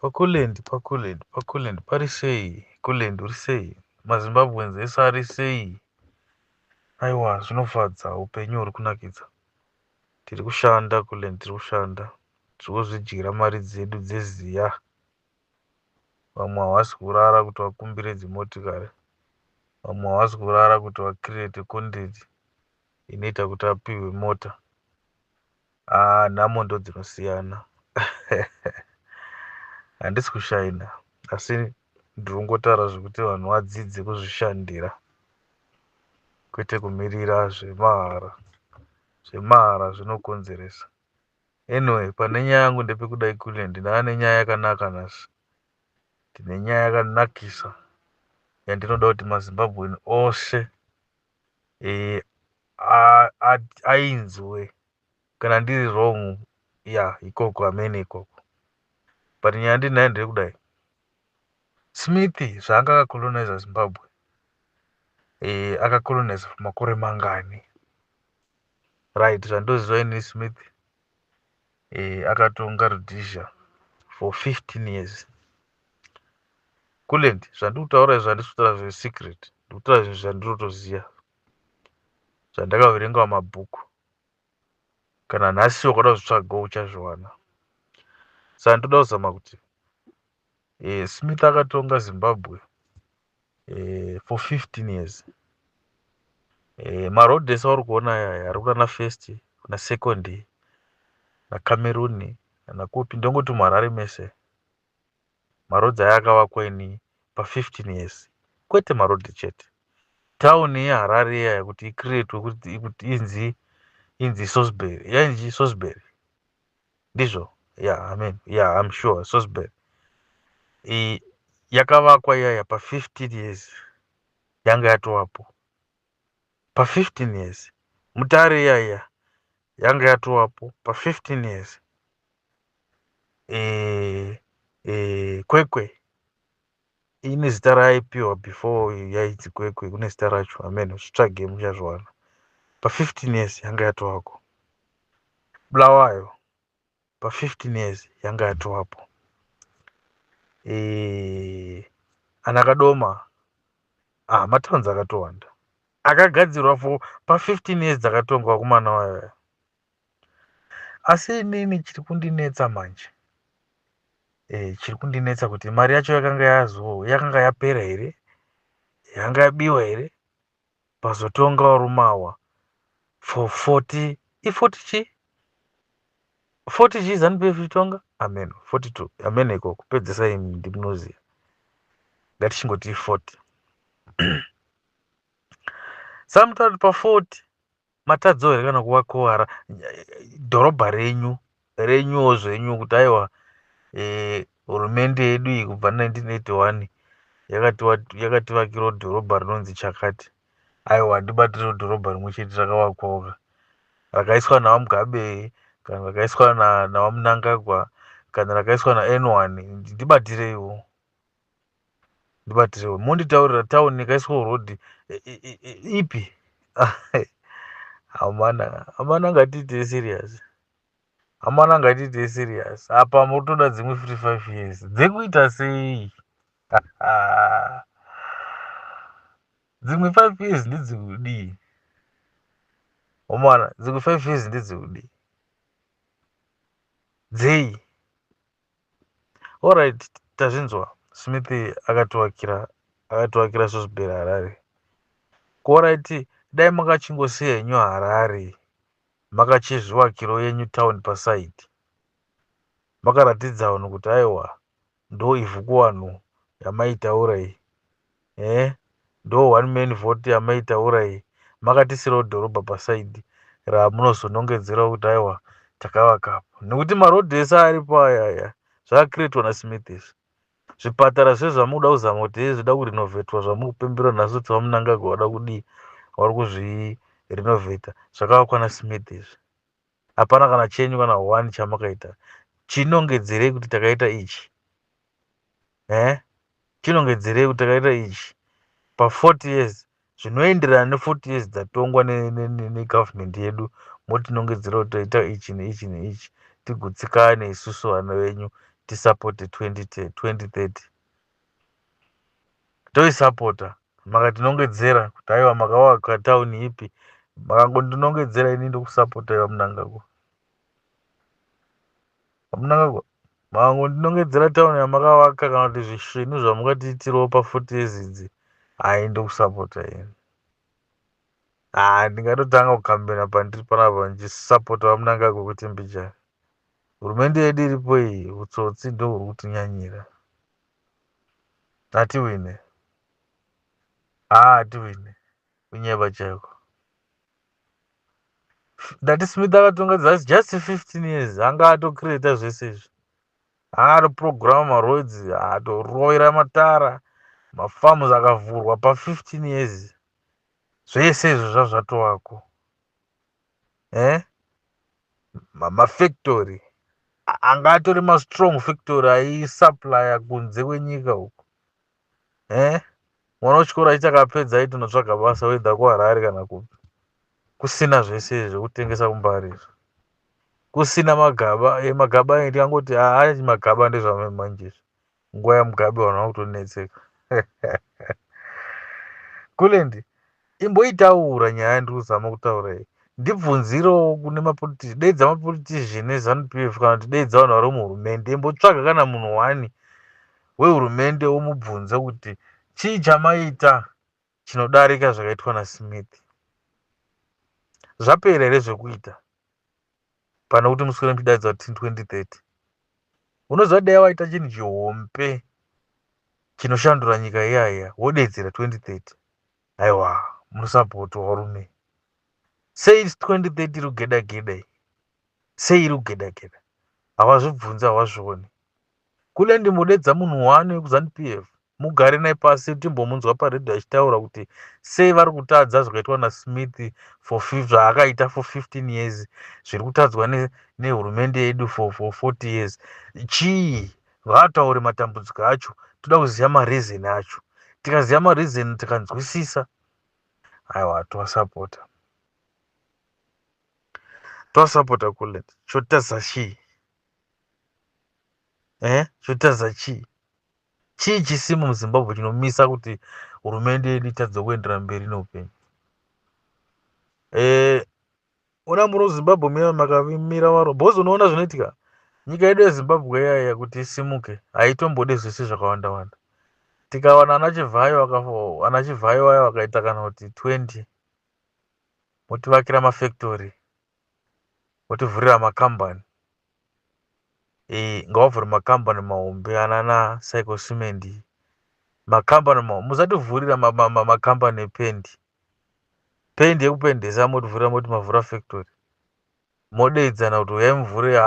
Pakuland pari sei? Kuland uri sei? MaZimbabweans ese ari sei? Aiwa, zvinofadza, upenyu huri kunakidza. Tiri kushanda Kuland, tiri kushanda. Tiri kuzvidyira mari dzedu dzeziya. Vamwe havasi kurara kuti vakumbire dzimotikari. Vamwe havasi kurara kuti vakirete content inoita kuti apiwe mota. Nhamo ndo dzinosiyana. Handisi kushaina, asi ndiri kungotaura zvekuti vanhu vadzidze kuzvishandira, kwete kumirira zvemahara. Zvemahara zvinokonzeresa. Anyway, pane nyaya yangu ndepekudai kule ndinava nenyaya yakanaka nhasi. Ndine nyaya yakanakisa yandinoda kuti maZimbabwean ose ainzwe. Kana ndiri wrong, ikoko amene ikoko. But nyaya ndinayo ndeyekudai. Smith zvaanga akakoloniza Zimbabwe, akakoloniza makore mangani. Right, zvandoziva ini Smith akatonga Rhodesia for 15 years. Kuland, zvandikutaura izvi handisi kutaura zvesecret, ndikutaura zvinhu zvandinotoziva, zvandakaverenga mumabhuku. Kana nhasi wakada kuzvitsvagawo uchazviwana. Saka ndoda kuzama kuti Smith akatonga Zimbabwe for 15 years. Maroad ese auri kuona aya ari kuda naFirst naSecond naCameroon nakupi, ndongoti muHarare mese. Maroads aya akavakwa ini pa15 years. Kwete maroad chete. Town yeHarare yaya kuti icreatwe kuti inzi Salisbury. Yainzi Salisbury. Ndizvo? I'm sure Salisbury. Yakavakwa yaya pa15 years. Yanga yatovapo. Pa15 years. Mutare yaya yanga yatovapo pa15 years. Kwekwe ine zita raaipiwa before yainzi Kwekwe, kune zita racho. Amen, zvitsvage muchazviwana. Pa15 years yanga yatovako. Bulawayo pa15 years yanga yatovapo. Anakadoma matowns akatowanda akagadzirwa for pa15 years dzakatongwa kumana wayo. Asi inini chiri kundinetsa manje, chiri kundinetsa kuti mari yacho yakanga yapera here, yanga yabiwa here, pazotonga Warumawa for 40 chi 40 chi ZANU PF ichitonga. Amen, 42. Amen iko kupedzesa ini ndimunoziva. Ngatichingoti 40. Samutati pa40 matadzowo here kana kuvakowara dhorobha renyuwo zvenyu kuti aiwa hurumende yedu iyi kubva 1981 yakativakirawo dhorobha rinonzi chakati. Aiwa ndibatiriwo dhorobha rimwe chete rakavakwawo rakaiswa naMugabe kana rakaiswa naMnangagwa kana rakaiswa naN1. Ndibatireiwo. Monditaurira tauni ikaiswa road ipi? Hamana ngatiite serious. Hamana ngatiite serious. Apa mutoda dzimwe 45 years. Dzekuita sei? Dzimwe 5 years ndedzekudii? Omwana, dzimwe 5 years ndedzekudii? Dzei? Alright, tazvinzwa. Smith akatovakira Salisbury Harare. Alright, dai makachingosiya henyu Harare makachizvivakirawo yenyu town paside, makaratidza vanhu kuti aiwa ndo ivhu kuvanhu yamaitaura iyi, ndo one man vote yamaitaura iyi, makatisirawo dhorobha paside ramunozonongedzera kuti aiwa takavakapo. Nekuti marodhi ese aripo ayaya zvakakiretwa naSmith. Zvipatara zvezvamuda kuzama kuti zvida kurinovhetwa zvamukupembera nhasi kuti vamunangagwa wada kudii, vari kuzvirenovheta, zvakavakwa naSmith. Hapana kana chenyu kana 1 chamakaita. Chinongedzerei kuti takaita ichi? Chinongedzerei kuti takaita ichi pa40 years zvinoenderana ne40 years dzatongwa negovernment yedu. Motinongedzera kuti taita ichi neichi neichi, tigutsikane isusu vana venyu tisapote 2030 toisapota. Makatinongedzera kuti aiwa makavaka tauni ipi, makangondinongedzera ini ndokusapota iwa Mnangagwa. Mnangagwa makangondinongedzera tauni yamakavaka kana kuti zvisvinu zvamungatiitirawo pa40 years idzi, hai ndokusapota ini. Ndingatotanga kukambena pandiri panapa ndichisapota waMnangagwa kuti mbichana. Hurumende yedu iripo iyi, utsotsi ndo huri kutinyanyira. Hatiwine, hatiwine kunyeba chaiko. Ndati Smith akatonga just 15 years anga atocreata zvese izvi, anga atoprograma maroads, atorovera matara, mafarms akavhurwa pa15 years, zvese izvo zvazvatovako. Mafactory anga atori mastrong factory aisupplya kunze kwenyika uku. Mwana wechikoro aichakapedza aiti unotsvaga basa wedha kuHarare kana kupi, kusina zvese izvi kutengesa kumbari, kusina magaba. Magaba ndingangoti magaba ndezvamanje, nguva yaMugabe vanhu vakutonetseka. Kulendi imboitaura nyaya ndirikuzama kutaura iyi, ndibvunzirewo kune mapolitician, deidza mapolitician eZANU-PF kana kuti deidza vanhu vari muhurumende, imbotsvaga kana munhu wani wehurumende womubvunza kuti chii chamaita chinodarika zvakaitwa naSmith. Zvapera here zvekuita pana kuti muswere muchidaidza kuti 2030. Unoziva dai waita chinhu chihombe chinoshandura nyika iyaya wodedzera 2030, aiwa munosapotwa varume. Sei 2030 iri kugedageda iyi? Sei iri kugedageda? Havazvibvunzi, havazvioni. Kule ndimbodedza munhu wani wekuZANU-PF, mugare naye pasi timbomunzwa paredho achitaura kuti sei vari kutadza zvakaitwa naSmith zvaakaita for 15 years, zviri kutadzwa nehurumende yedu for 40 years. Chii? Ngavataure matambudziko acho, toda kuziva marizeni acho. Tikaziva marizeni tikanzwisisa, aiwa toasapota. Toasapota kule. Chotadza chii? Chotadza chii? Chii chisimo muZimbabwe chinomisa kuti hurumende yedu itadze kuendera mberi neupenyu? Una muri muZimbabwe muya makamira varo, bhozi unoona zvinoitika. Nyika yedu yeZimbabwe yaya kuti isimuke haitombode zvese zvakawanda-wanda. Tikawana ana Chivhayo vaya vakaita kana kuti 20, motivakira mafactory, motivhurira makambani. Ngavavhure makambani mahombe anana Cycle Cement, makambani mahombe. Musativhurira makambani ependi, pendi yekupendesa motivhurira moti mavhura factory. Modeidzana kuti uyai muvhure,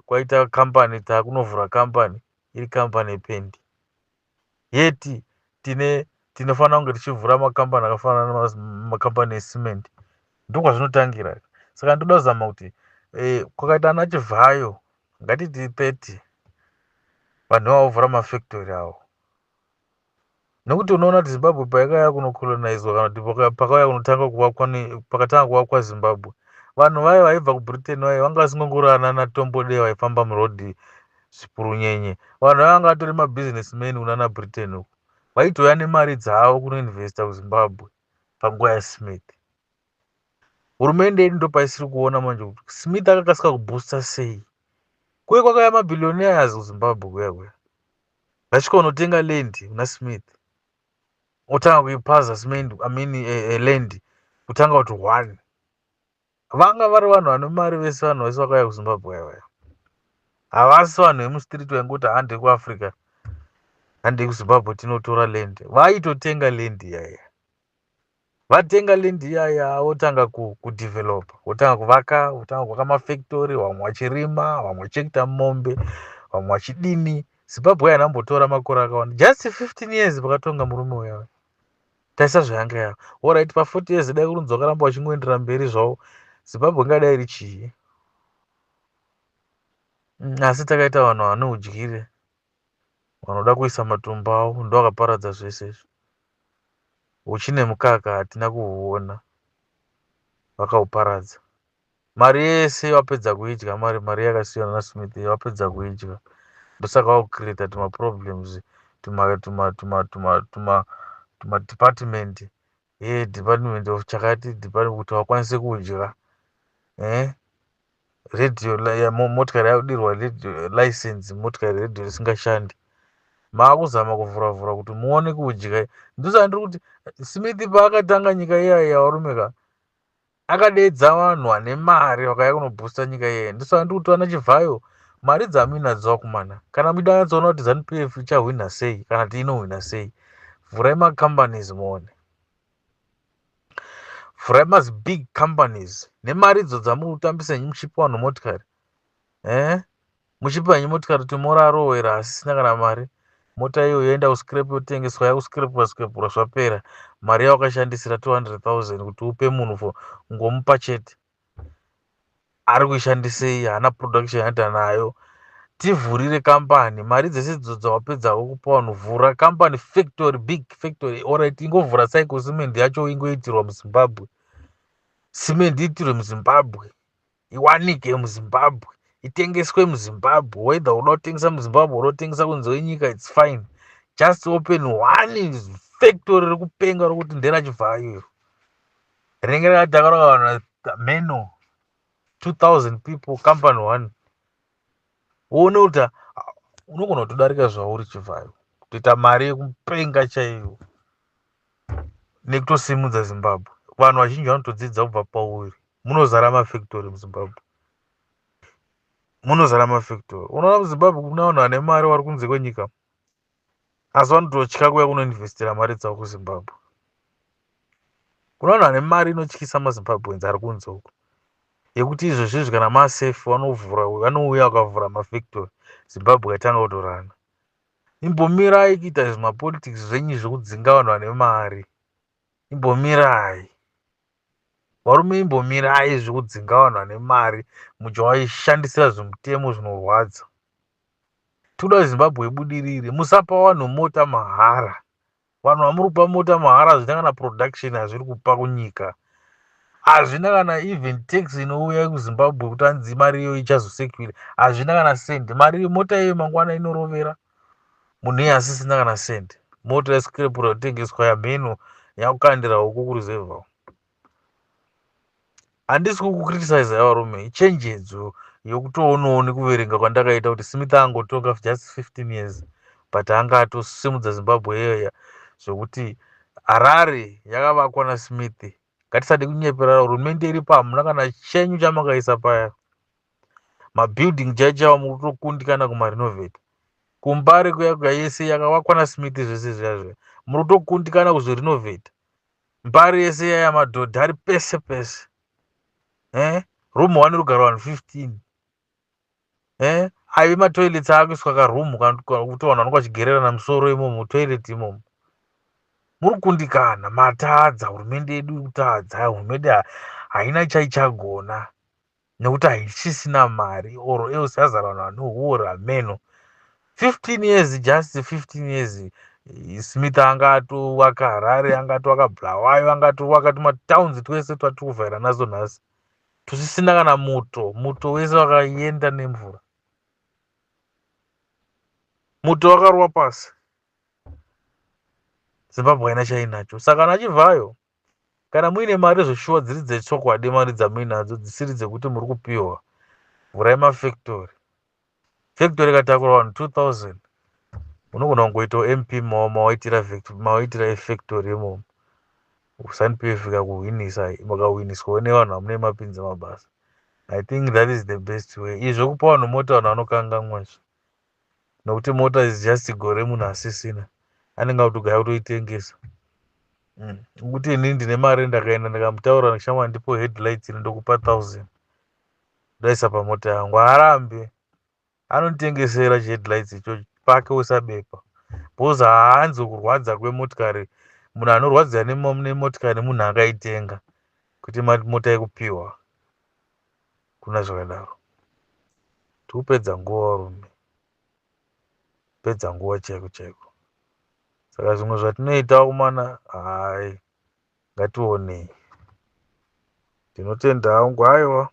kwaita kambani, takunovhura kambani, iri kambani yependi. Yeti tinofanira kunge tichivhura makambani akafanana namakambani esimende. Ndokwazvinotangira. Saka ndoda kuzama kuti kwakaita ana Chivhayo, ngatiti 30 vanhu vavovhura mafactory avo. Nokuti unoona kuti Zimbabwe paikaya kunokolonizwa kana kuti pakauya pakatanga kuvakwa Zimbabwe, vanhu vayo vaibva kuBritain vayo vanga vasingongorana naTombode vaifamba murodhi zvipurunyenye. Vanhu vanga vatori mabhizinesimeni kunana Britain uku, vaitouya nemari dzavo kunoinvesta kuZimbabwe panguva yaSmith. Hurumende yedu ndopaisiri kuona manje kuti Smith akakasika kuboosta sei. Kuye kwakauya mabillionaires kuZimbabwe kuya. Vasvika unotenga land kuna Smith, otanga kuipaza land kutanga kuti 1. Vanga vari vanhu vane mari vese, vanhu vese vakauya kuZimbabwe vaya. Havasi vanhu vemustriti vaingoti handei kuAfrica, handei kuZimbabwe tinotora land. Vaitotenga land iyaya. Vatenga land iyaya votanga kudevelopa, votanga kuvaka mafactory, vamwe vachirima, vamwe vachiita mombe, vamwe vachidini. Zimbabwe yanambotora makore akawanda, just 15 years pakatonga murume uya. Taisa zvayanga yava. Alright, pa40 years dai kurunzwa karamba vachingoendera mberi zvavo, Zimbabwe ngadai iri chii? Asi takaita vanhu vane udyire, vanoda kuisa matumbu avo, ndo vakaparadza zvese izvi. Uchine mukaka hatina kuhuona, vakauparadza. Mari yese vapedza kuidya, mari yakasiyana naSmith vapedza kuidya. ndosaka vakucreata tumaproblems tumadepartment department of chakati kuti vakwanise kudya radio motikari yakudirwa license, motikari radio risingashandi, maakuzama kuvhuravhura kuti muone kudya. ndosaka ndiri kuti Smith paakatanga nyika iyayi yavarumeka akadedza vanhu vane mari vakauya kunobhusta nyika iyayi. ndosaka ndiri kuti vana Chivhayo mari dzamuinadzo vakumana, kana muida katsoona kuti ZANU-PF ichahwina sei kana kuti inohwina sei, vhurai macompanies muone, vhurai big companies nemari idzo dzamuri kutambisa nyi muchipa vanhu motikari muchipa nyi motikari kuti morarowera asisina kana mari. Mota iyo yoenda kuscrap yotengeswa, yakuscrapura zvapera, mari yawakashandisira 200,000 kuti upe munhu ngomupa chete, ari kuishandisei, haana production hata nayo. Tivhurire kampani, mari dzese dzawapedzawo kupa vanhu, vhura kampani, factory, big factory. Alright, ingovhura Cycle Cement yacho ingoitirwa muZimbabwe, cement itirwe muZimbabwe, iwanike muZimbabwe, itengeswe muZimbabwe. Whether uda kutengesa muZimbabwe uda kutengesa kunze kwenyika, it's fine, just open one factory rekupenga rokuti ndera Chivhayo. Rinenge rakatakura vanhu meno 2000 people, company one. Uone kuti unogona kutodarika zvauri Chivhayo, kutoita mari yekupenga chaiyo nekutosimudza Zimbabwe. Vanhu vazhinji vanotodzidza kubva pauri. Munozara mafactory muZimbabwe, munozara mafactory. Unoona muZimbabwe kuna vanhu vane mari vari kunze kwenyika, asi vanototya kuya kunoinvestira mari dzavo kuZimbabwe. Kuna vanhu vane mari inotyisa maZimbabweans ari kunze uko, yekuti izvozvizvi kana masefu vanouya vakavhura mafactory, Zimbabwe yatanga kutorana. Imbomirai kuita zvimapolitics zvenyu zvekudzinga vanhu vane mari. Imbomirai varume, imbomirai zvekudzinga vanhu vane mari muchivaishandisira zvimutemo zvinorwadza. Toda kuti Zimbabwe ibudirire. Musapa vanhu mota mahara. Vanhu vamuri kupa mota mahara hazvina kana production hazviri kupa kunyika, hazvina kana even tax inouya kuZimbabwe kuti anzi mari iyo ichazosekwira, hazvina kana sendi. Mari mota iyo mangwana inorovera munhu iye asisina kana sendi. Mota yescrapura yotengeswa yamheno yakukandira huko kuruzevha. Handisi kukukriticize varume, ichenjedzo yokutoonawo nekuverenga kwandakaita kuti Smith angotonga just 15 years but anga atosimudza Zimbabwe iyoya zvokuti Harare yakavakwa naSmith. Ngatisade kunyepera, hurumende iripo hamuna kana chenyu chamakaisa paya. Mabuilding chaichawo muri kutokundikana kumarenovate. Kumbare kuya yese yakavakwa naSmith, zvese zvazvo muri kutokundikana kuzvirenovate. Mbare yese yaya madhodha ari pese pese, room 1 rugara vanhu 15, aive matoilets akuiswa karumu kuti vanhu vanonga vachigererana musoro imomo mutoilet imomo. Muri kundikana, matadza, hurumende yedu kutadza, hurumende haina chaichagona nekuti haichisina mari, oro else azara vanhu vanohura meno. 15 years, just 15 years, Smith anga atovaka Harare, anga atovaka Bulawayo, anga atovaka tumatowns twese twatiri kuvhaira nazo nhasi, tusisina kana muto wese wakaenda nemvura, muto wakarwa pasi. Zimbabwe haina chainacho. Saka ana Chivhayo, kana muine mari zveshuwa dziri dzechokwadi, mari dzamuinadzo dzisiri dzekuti muri kupiwa, vhurai mafactory. Factory ikatakura vanhu 2000, munogona kungoitawo MP mawaitira efactory imomo. ZANU-PF ikakuhwinisa, makahwiniswawo nevanhu hamune mapinza mabasa. I think that is the best way. Izvo kupa vanhu mota, vanhu vanokanganwazvo, nokuti mota is just gore munhu asisina, anenge akutogaya kutoitengesa. Kuti inini ndine mari ndakaenda ndikamutaura ndishama ndipo headlights ndokupa 1000 ndaisa pamota yangu, harambe anonditengesera headlights icho pake usabepa, because haanzi kurwadza kwemotikari. Munhu anorwadzira nemotikari munhu akaitenga kuti mota yekupiwa, kuna zvakadaro. Tikupedza nguva rume, pedza nguva chaiko chaiko. Saka zvimwe zvatinoita kumana, hai, ngationei. Tinotenda hangu, haiwa.